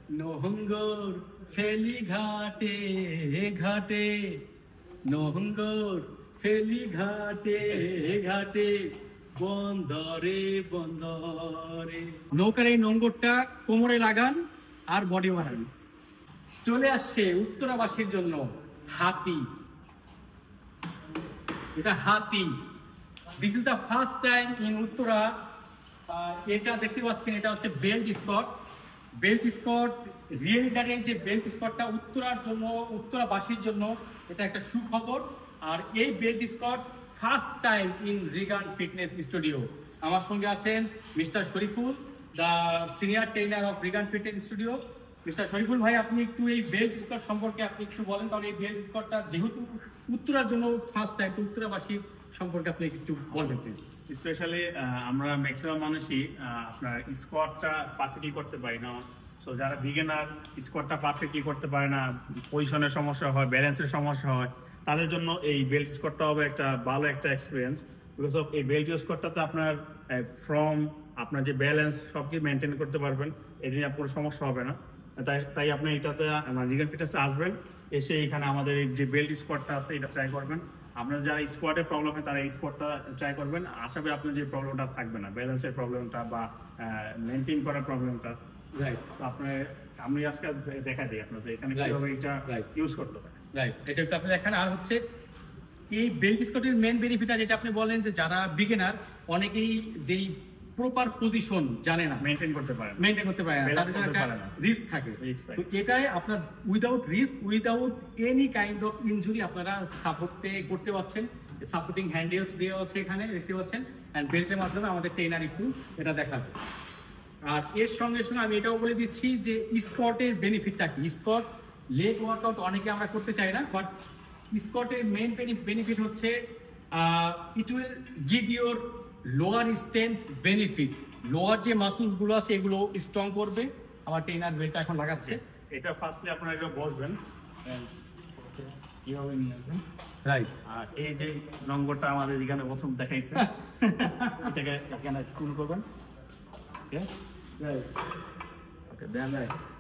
নহঙ্গর ফেলি ঘাটে ঘাটে, নহঙ্গর ফেলি ঘাটে ঘাটে, বন্দরে বন্দরে। নৌকার এই নোঙ্গরটা কোমরে লাগান আর বডি বানান। চলে আসছে উত্তরাবাসীর জন্য হাতি। এটা হাতি। This is the first time in Uttara. এটা দেখতে পাচ্ছেন, এটা হচ্ছে বেল্ট স্কট। বেল্ট স্কট রিয়েলিটারের যে বেল্ট স্কটটা উত্তরার জন্য, উত্তরাবাসীর জন্য এটা একটা সুখবর। আর এই বেল্ট স্কট first time in Rigan fitness studio. আমার সঙ্গে আছেন mister Shariful, the senior trainer of Rigan fitness studio. Mister Shariful ভাই, আপনি একটু এই বেল্ট স্কট সম্পর্কে আপনি একটু বলেন, কারণ এই বেল্ট স্কটটা যেহেতু উত্তরার জন্য ফার্স্ট টাইম, তো উত্তরাবাসীর সম্পর্কে আপনি একটু বলবেন প্লিজ। স্পেশালি আমরা ম্যাক্সিমাম মানুষই আপনার স্কোয়াডটা পারফেক্টলি করতে পারি না। সো যারা বিগিনার স্কোয়াডটা পারফেক্টলি করতে পারে না, পজিশনের সমস্যা হয়, ব্যালেন্সের সমস্যা হয়, তাদের জন্য এই বেল্ট স্কোয়াডটা হবে একটা ভালো একটা এক্সপিরিয়েন্স। বিকজ অফ এই বেল্ট স্কোয়াডটাতে আপনার ফ্রম আপনার যে ব্যালেন্স সব কিছু মেনটেন করতে পারবেন, এই নিয়ে আপনার সমস্যা হবে না। তাই আপনি এটাতে রিগান ফিটনেসে আসবেন, এসে এখানে আমাদের এই যে বেল্ট স্কোয়াডটা আছে এটা ট্রাই করবেন। আপনার যারা স্কোয়াডের প্রবলেম হয় তারা এই স্কোয়াডটা ট্রাই করবেন। আশা করি আপনার যে প্রবলেমটা থাকবে না, ব্যালেন্সের প্রবলেমটা বা মেনটেন করার প্রবলেমটা। রাইট, আপনার আমি আজকে দেখা দিই আপনাদের এখানে কিভাবে এটা ইউজ করতে পারেন। রাইট, এটা একটু আপনি দেখেন। আর হচ্ছে এই বেল্ট স্কটের মেন বেনিফিট যেটা আপনি বলেন যে যারা বিগিনার, অনেকেই যেই প্রপার পজিশন জানে না, মেনটেন করতে পারে না, রিস্ক থাকে। তো এটাই আপনার without risk, without any kind of injury আপনারা সাপোর্টে করতে পারছেন। সাপোর্টিং হ্যান্ডেলস দেওয়া আছে এখানে দেখতে পাচ্ছেন, অ্যান্ড বেল্টের মাধ্যমে আমাদের ট্রেনার একটু এটা দেখাবে। আর এর সঙ্গে সঙ্গে আমি এটাও বলে দিচ্ছি যে স্কটের বেনিফিটটা কি। স্কট লেগ ওয়ার্কআউট অনেকে আমরা করতে চাই না, বাট স্কটের মেইন বেনিফিট হচ্ছে it will give your lower strength benefit. Lower যে মাসলস গুলো আছে এগুলো স্ট্রং করবে। আমার ট্রেনার বেল্টটা এখন লাগাচ্ছে। এটা ফার্স্টলি আপনারা এটা বসবেন, কিভাবে নিয়ে আসবেন। রাইট, আর এই যে নম্বরটা আমাদের এখানে প্রথম দেখাইছে, এটাকে এখানে টুল করবেন। ওকে, রাইট, ওকে, দেন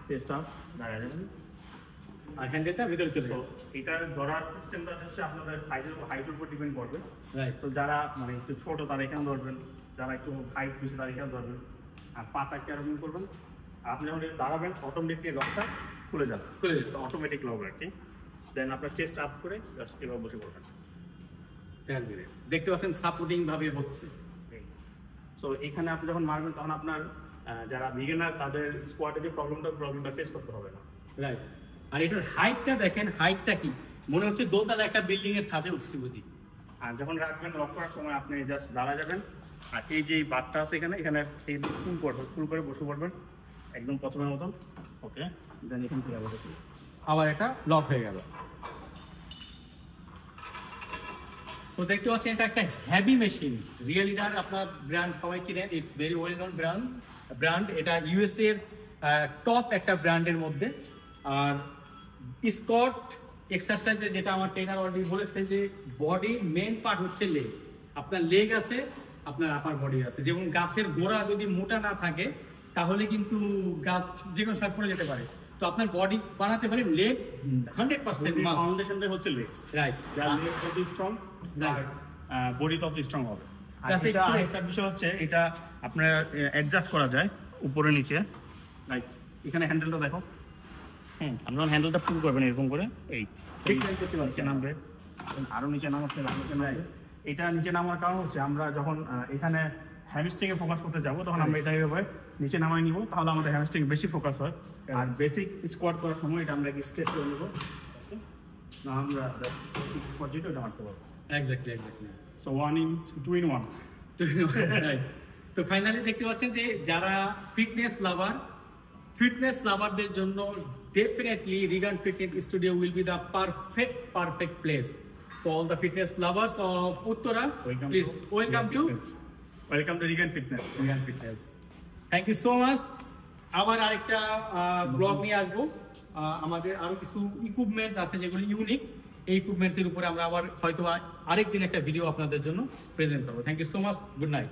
চেস্ট আপ দাঁড়ায় যাবেন। আর হ্যান্ডেলটা ভিতরে চলে যাবে। এটা ধরার সিস্টেমটা হচ্ছে আপনাদের সাইজের উপর, হাইটের উপর ডিপেন্ড করবে। রাইট, তো যারা মানে একটু ছোট তারা এখানে ধরবেন, যারা একটু হাইট বেশি তারা এখানে ধরবেন। আর পাটা কেরকম করবেন, আপনি যখন দাঁড়াবেন অটোমেটিকলি লকটা খুলে যাবে, অটোমেটিক লক আর কি। দেন আপনার চেস্ট আপ করে জাস্ট এভাবে বসে পড়বেন। দেখতে পাচ্ছেন সাপোর্টিং ভাবে বসছে। সো এখানে আপনি যখন মারবেন তখন আপনার যারা বিগিনার তাদের স্কোয়াডে যে প্রবলেমটা ফেস করতে হবে না। রাইট, আর এটার হাইটটা দেখেন, হাইটটা কি মনে হচ্ছে দোতলা একটা বিল্ডিং এর ছাদে উঠছি বুঝি। আর যখন রাখবেন লক করার সময় আপনি জাস্ট দাঁড়া যাবেন, আর এই যে বারটা আছে এখানে এই ফুল করে বসে পড়বেন একদম প্রথমের মতন। ওকে, দেন এখান থেকে আবার এটা লক হয়ে গেল। সো দেখতে পাচ্ছেন এটা একটা হেভি মেশিন। রিয়েলিটার আপনার ব্র্যান্ড সবাই চিনেন, it's very well known brand. এটা ইউএসএ এর টপ একটা ব্র্যান্ডের মধ্যে। আর স্কট এক্সারসাইজে যেটা আমার ট্রেনার অলরেডি বলেছে যে বডির মেন পার্ট হচ্ছে লেগ। আপনার লেগ আছে, আপনার আপার বডি আছে। যেমন গাছের গোড়া যদি মোটা না থাকে তাহলে কিন্তু গাছ যে কোনো সময় পড়ে যেতে পারে। তো আপনার বডি বানাতে পারে লেগ 100%। ফাউন্ডেশনটা হচ্ছে লেগস। রাইট, যার লেগ যদি স্ট্রং, বডি তত স্ট্রং হবে। আর এটা আরেকটা বিষয় হচ্ছে এটা আপনার অ্যাডজাস্ট করা যায় উপরে নিচে। লাইক এখানে হ্যান্ডেলটা দেখো, আপনি হ্যান্ডেলটা পুল করবেন এরকম করে, এই নিচে নামবে, আরো নিচে নামাতে এটা নিচে নামার কারণ হচ্ছে আমরা যখন এখানে হ্যামস্ট্রিংয়ে ফোকাস করতে যাবো তখন আমরা এটা এইভাবে নিচে নামাই নিব, তাহলে আমাদের হ্যামস্ট্রিং বেশি ফোকাস হয়। আর বেসিক স্কোয়াট করার সময় এটা আমরা স্ট্রেট করে নেবো, আমরা বেসিক স্কোয়াট যেটা ওটা মারতে পারবো। এক্স্যাক্টলি। So 2 in 1। তো ফাইনালি দেখতে পাচ্ছেন যে যারা ফিটনেস লাভারদের জন্য definitely Regan Fitness Studio will be the perfect place. So all the fitness lovers of Uttara, please welcome to Regan Fitness. Thank you so much. আবার আরেকটা ব্লগ নিয়ে আসবো। আমাদের আরো কিছু ইকুইপমেন্টস আছে যেগুলো ইউনিক। এই ইকুইপমেন্টস এর উপরে আমরা আবার হয়তো আরেকদিন একটা ভিডিও আপনাদের জন্য প্রেজেন্ট করবো। Thank you so much, good night.